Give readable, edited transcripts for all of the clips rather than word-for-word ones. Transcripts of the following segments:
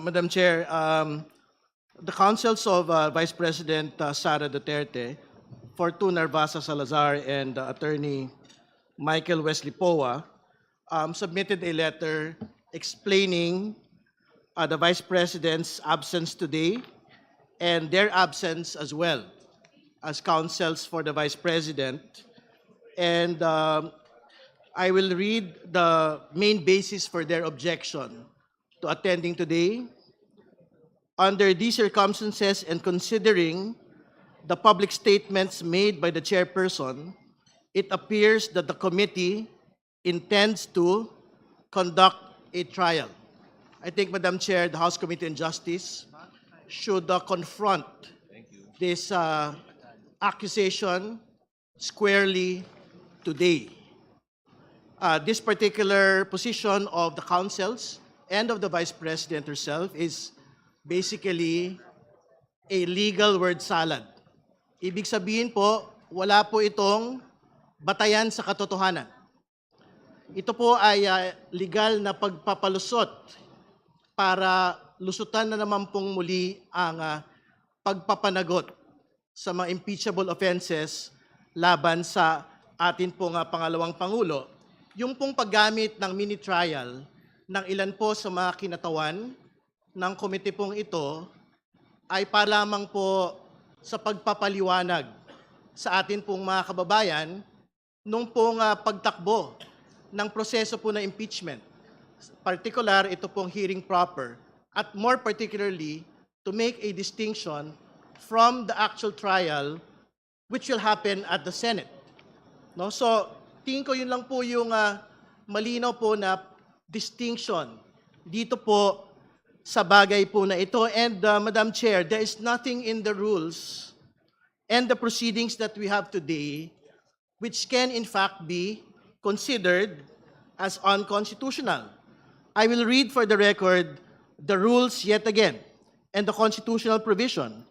Madam Chair, the counsels of Vice President Sara Duterte, Fortune Narvasa Salazar, and Attorney Michael Wesley Poa submitted a letter explaining the Vice President's absence today and their absence as well as counsels for the Vice President. And I will read the main basis for their objection to attending today. Under these circumstances and considering the public statements made by the chairperson, it appears that the committee intends to conduct a trial. I think, Madam Chair, the House Committee on Justice should confront this accusation squarely today. This particular position of the counsels and of the Vice President herself is basically a legal word salad. Ibig sabihin po, wala po itong batayan sa katotohanan. Ito po ay legal na pagpapalusot para lusutan na naman pong muli ang pagpapanagot sa mga impeachable offenses laban sa atin pong pangalawang Pangulo. Yung pong paggamit ng mini trial ng ilan po sa mga kinatawan ng komite pong ito ay para lamang po sa pagpapaliwanag sa atin pong mga kababayan nung pong pagtakbo ng proseso po ng impeachment. Particular, ito pong hearing proper at more particularly to make a distinction from the actual trial which will happen at the Senate. No? So, tingin ko yun lang po yung malinaw po na distinction dito po sa bagay po na ito. And Madam Chair, there is nothing in the rules and the proceedings that we have today which can in fact be considered as unconstitutional. I will read for the record the rules yet again and the constitutional provision.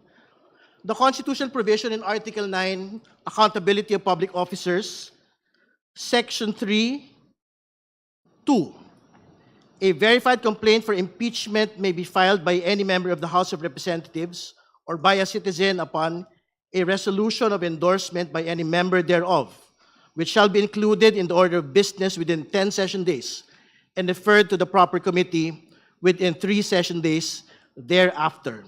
The constitutional provision in Article 9, Accountability of Public Officers, Section 3, 2. A verified complaint for impeachment may be filed by any member of the House of Representatives or by a citizen upon a resolution of endorsement by any member thereof, which shall be included in the order of business within 10 session days and referred to the proper committee within 3 session days thereafter.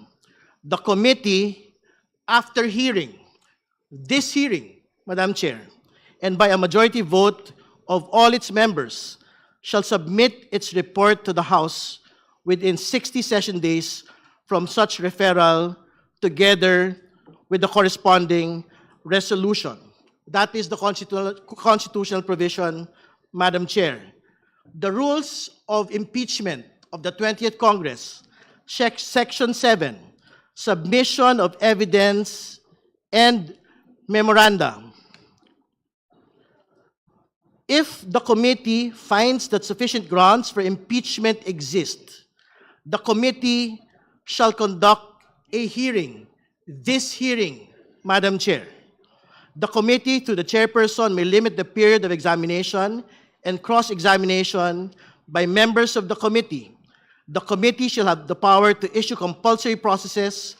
The committee, after hearing, this hearing, Madam Chair, and by a majority vote of all its members, shall submit its report to the House within 60 session days from such referral together with the corresponding resolution. That is the constitutional provision, Madam Chair. The rules of impeachment of the 20th Congress, Section 7, submission of evidence and memoranda. If the committee finds that sufficient grounds for impeachment exist, the committee shall conduct a hearing. This hearing, Madam Chair. The committee, through the chairperson, may limit the period of examination and cross-examination by members of the committee. The committee shall have the power to issue compulsory processes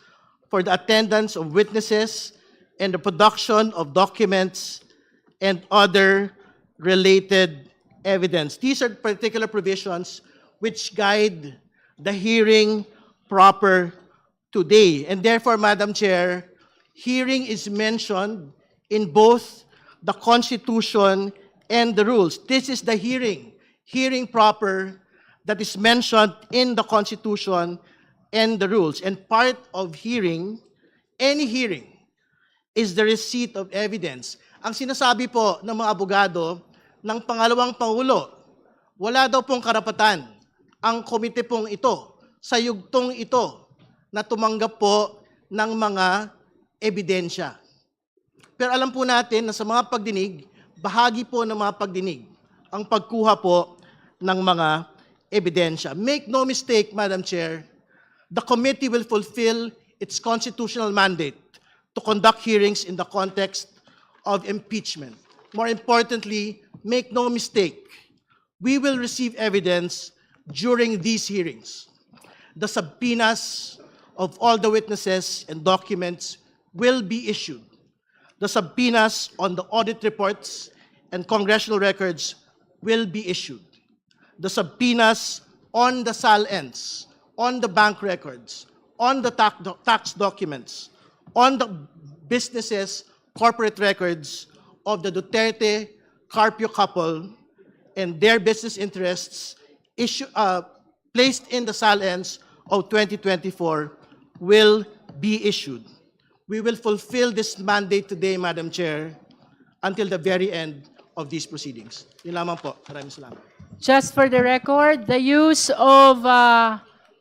for the attendance of witnesses and the production of documents and other related evidence. These are particular provisions which guide the hearing proper today. And therefore, Madam Chair, hearing is mentioned in both the Constitution and the rules. This is the hearing proper that is mentioned in the Constitution and the rules. And part of hearing, any hearing, is the receipt of evidence. Ang sinasabi po ng mga abogado ng pangalawang Pangulo, wala daw pong karapatan ang komite pong ito sa yugtong ito na tumanggap po ng mga ebidensya. Pero alam po natin na sa mga pagdinig, bahagi po ng mga pagdinig ang pagkuha po ng mga ebidensya. Make no mistake, Madam Chair, the committee will fulfill its constitutional mandate to conduct hearings in the context of impeachment. More importantly, make no mistake, we will receive evidence during these hearings. the subpoenas of all the witnesses and documents will be issued. The subpoenas on the audit reports and congressional records will be issued. The subpoenas on the SALNs, on the bank records, on the tax documents, on the businesses, corporate records of the Duterte Carpio couple and their business interests placed in the SALNs of 2024 will be issued. We will fulfill this mandate today, Madam Chair, until the very end of these proceedings. Yun lamang po. Maraming salamat. Just for the record, the use of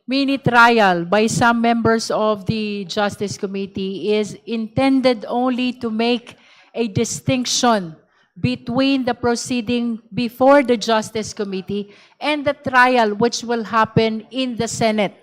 mini trial by some members of the Justice Committee is intended only to make a distinction between the proceeding before the Justice Committee and the trial which will happen in the Senate.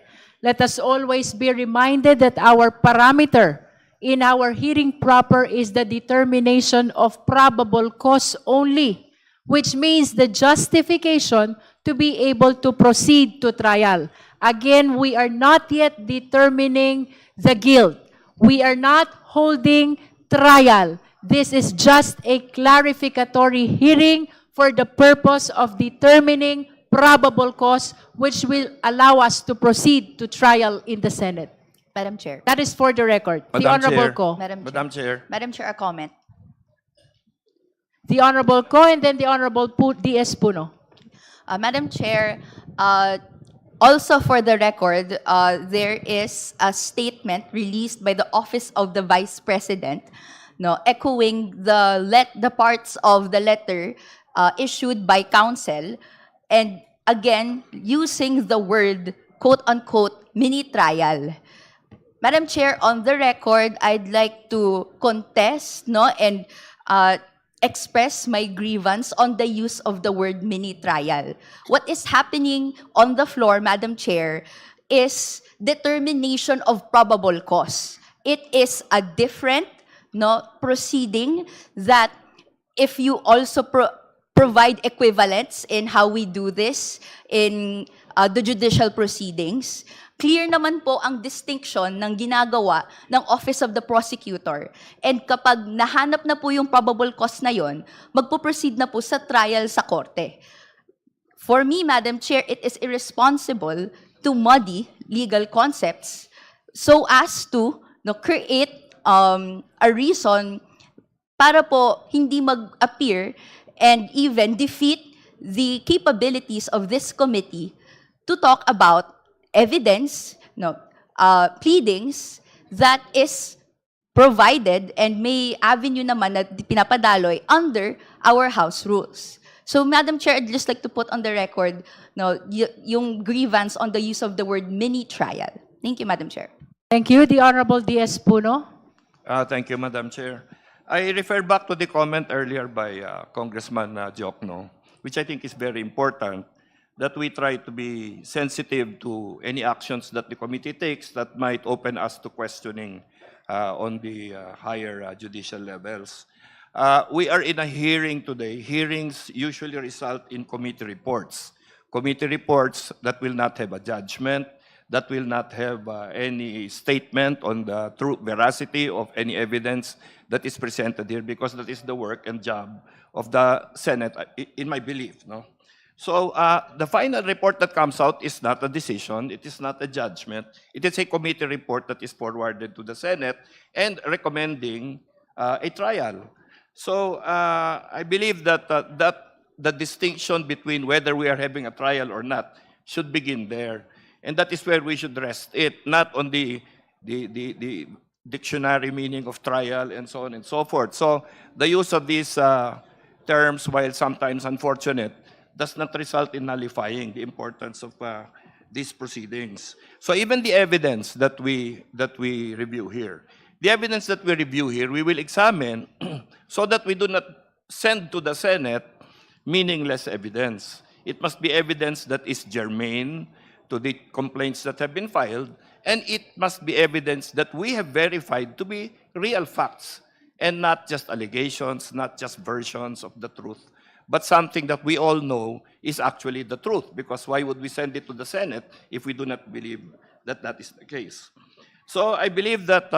Let us always be reminded that our parameter in our hearing proper is the determination of probable cause only, which means the justification to be able to proceed to trial. Again, we are not yet determining the guilt. We are not holding trial. This is just a clarificatory hearing for the purpose of determining probable cause, which will allow us to proceed to trial in the Senate. Madam Chair. That is for the record. The Madam Honorable Chair. Ko. Madam Chair. Madam Chair, a comment. The Honorable Ko and then the Honorable D.S. Puno. Madam Chair, also for the record, there is a statement released by the Office of the Vice President, no, echoing the parts of the letter issued by counsel, and again using the word quote-unquote mini trial. Madam Chair, on the record, I'd like to contest, no, and express my grievance on the use of the word mini trial. What is happening on the floor, Madam Chair, is determination of probable cause. It is a different, no, proceeding that if you also provide equivalents in how we do this in the judicial proceedings, clear naman po ang distinction ng ginagawa ng Office of the Prosecutor. And kapag nahanap na po yung probable cause na yon, magpo-proceed na po sa trial sa korte. For me, Madam Chair, it is irresponsible to muddy legal concepts so as to create a reason para po hindi mag-appear and even defeat the capabilities of this committee to talk about evidence, pleadings that is provided and may avenue naman na pinapadaloy under our House rules. So, Madam Chair, I'd just like to put on the record yung grievance on the use of the word mini trial. Thank you, Madam Chair. Thank you. The Honorable D.S. Puno. Thank you, Madam Chair. I refer back to the comment earlier by Congressman Diokno, which I think is very important, that we try to be sensitive to any actions that the committee takes that might open us to questioning on the higher judicial levels. We are in a hearing today. Hearings usually result in committee reports. Committee reports that will not have a judgment, that will not have any statement on the true veracity of any evidence that is presented here, because that is the work and job of the Senate, in my belief. No? So the final report that comes out is not a decision, it is not a judgment, it is a committee report that is forwarded to the Senate and recommending a trial. So I believe that the distinction between whether we are having a trial or not should begin there. And that is where we should rest it, not on the dictionary meaning of trial and so on and so forth. So the use of these terms, while sometimes unfortunate, does not result in nullifying the importance of these proceedings. So even the evidence that we review here, we will examine so that we do not send to the Senate meaningless evidence. It must be evidence that is germane to the complaints that have been filed, and it must be evidence that we have verified to be real facts and not just allegations, not just versions of the truth, but something that we all know is actually the truth, because why would we send it to the Senate if we do not believe that that is the case? So I believe that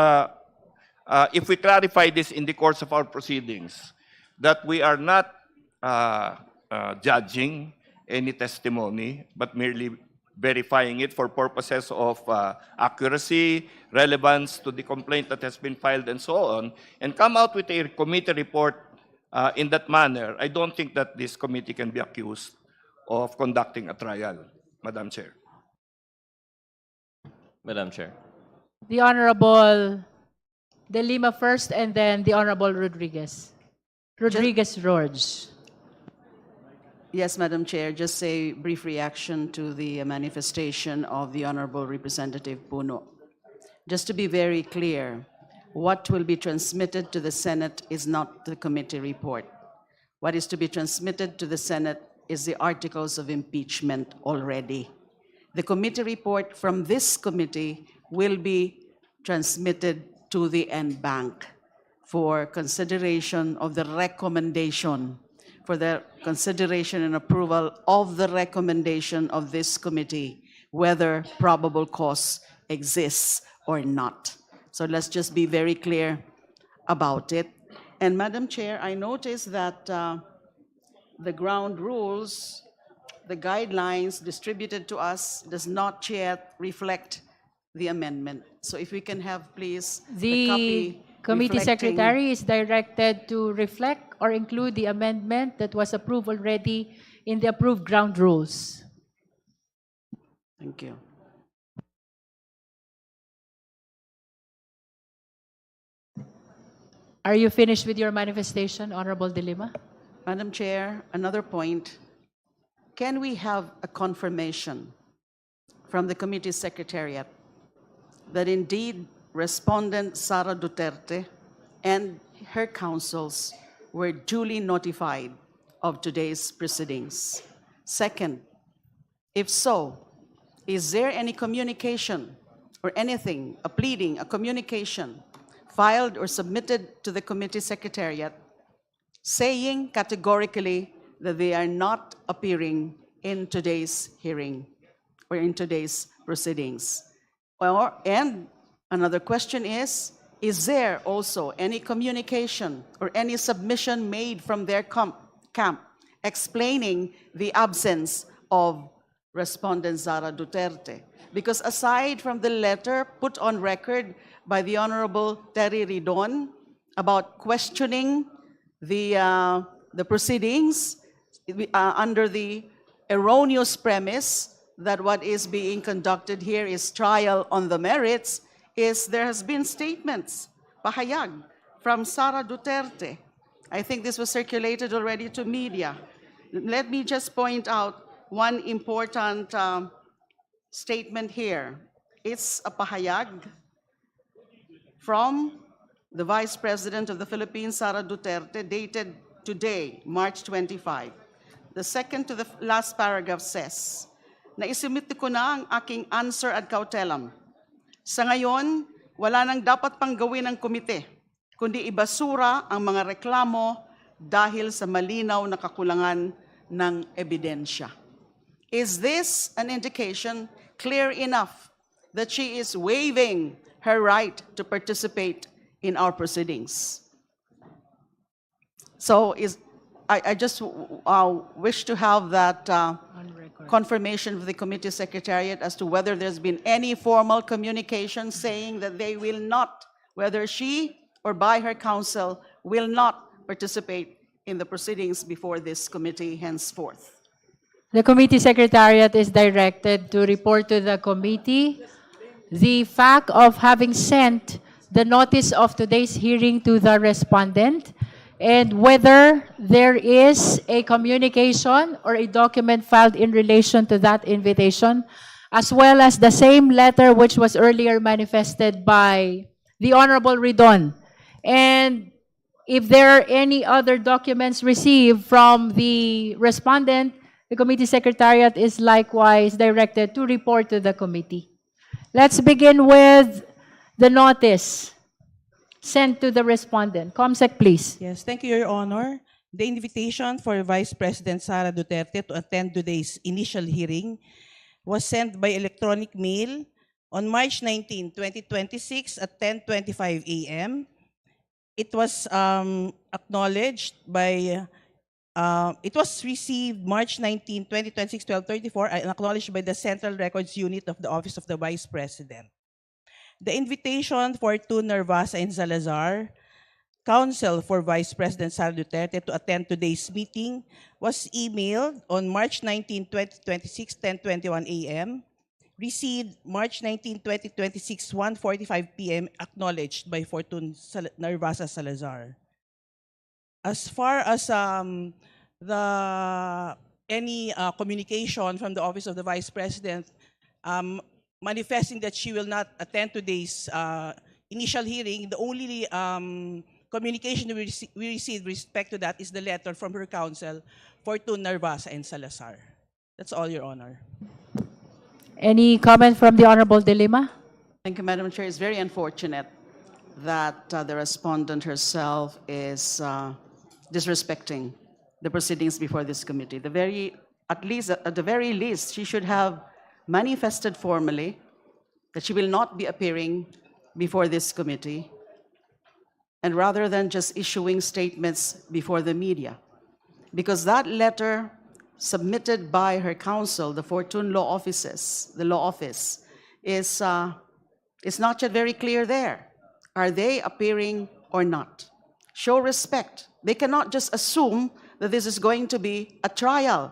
if we clarify this in the course of our proceedings, that we are not judging any testimony, but merely verifying it for purposes of accuracy, relevance to the complaint that has been filed, and so on, and come out with a committee report in that manner, I don't think that this committee can be accused of conducting a trial, Madam Chair. Madam Chair. The Honorable De Lima first, and then the Honorable Rodriguez. Rodriguez George. Yes, Madam Chair, just a brief reaction to the manifestation of the Honorable Representative Puno. Just to be very clear, what will be transmitted to the Senate is not the committee report. What is to be transmitted to the Senate is the articles of impeachment already. The committee report from this committee will be transmitted to the NBank for consideration of the recommendation, for the consideration and approval of the recommendation of this committee, whether probable cause exists or not. So let's just be very clear about it. And Madam Chair, I noticed that the ground rules, the guidelines distributed to us does not yet reflect the amendment. So if we can have, please, the The copy committee reflecting- secretary is directed to reflect or include the amendment that was approved already in the approved ground rules. Thank you. Are you finished with your manifestation, Honorable De Lima? Madam Chair, another point. Can we have a confirmation from the committee secretariat that indeed respondent Sara Duterte and her counsels were duly notified of today's proceedings? Second, if so, is there any communication or anything, a pleading, a communication filed or submitted to the committee secretariat saying categorically that they are not appearing in today's hearing or in today's proceedings? And another question is there also any communication or any submission made from their camp explaining the absence of respondent Sara Duterte? Because aside from the letter put on record by the Honorable Terry Ridon about questioning the proceedings under the erroneous premise that what is being conducted here is trial on the merits, is there has been statements, pahayag, from Sara Duterte. I think this was circulated already to media. Let me just point out one important statement here. It's a pahayag from the Vice President of the Philippines, Sara Duterte, dated today, March 25. The second to the last paragraph says, "Naisumit ko na ang aking answer ad cautelam. Sa ngayon, wala nang dapat pang gawin ng komite, kundi ibasura ang mga reklamo dahil sa malinaw na kakulangan ng ebidensya." Is this an indication clear enough that she is waiving her right to participate in our proceedings? So I just wish to have that confirmation of the committee secretariat as to whether there's been any formal communication saying that they will not, whether she or by her counsel, will not participate in the proceedings before this committee henceforth. The committee secretariat is directed to report to the committee the fact of having sent the notice of today's hearing to the respondent, and whether there is a communication or a document filed in relation to that invitation, as well as the same letter which was earlier manifested by the Honorable Ridon. And if there are any other documents received from the respondent, the committee secretariat is likewise directed to report to the committee. Let's begin with the notice sent to the respondent. COMSEC, please. Yes, thank you, Your Honor. The invitation for Vice President Sara Duterte to attend today's initial hearing was sent by electronic mail on March 19, 2026 at 10:25 a.m. It was acknowledged by, it was received March 19, 2026, 12:34, and acknowledged by the Central Records Unit of the Office of the Vice President. The invitation for Fortun, Narvasa, and Salazar, counsel for Vice President Sara Duterte, to attend today's meeting was emailed on March 19, 2026, 10:21 a.m., received March 19, 2026, 1:45 p.m., acknowledged by Fortun Narvasa Salazar. As far as any communication from the Office of the Vice President manifesting that she will not attend today's initial hearing, the only communication we received with respect to that is the letter from her counsel, Fortun Narvasa and Salazar. That's all, Your Honor. Any comment from the Honorable De Lima? Thank you, Madam Chair. It's very unfortunate that the respondent herself is disrespecting the proceedings before this committee. At the very least, she should have manifested formally that she will not be appearing before this committee, and rather than just issuing statements before the media. Because that letter submitted by her counsel, the Fortun Law Office, is not yet very clear there. Are they appearing or not? Show respect. They cannot just assume that this is going to be a trial.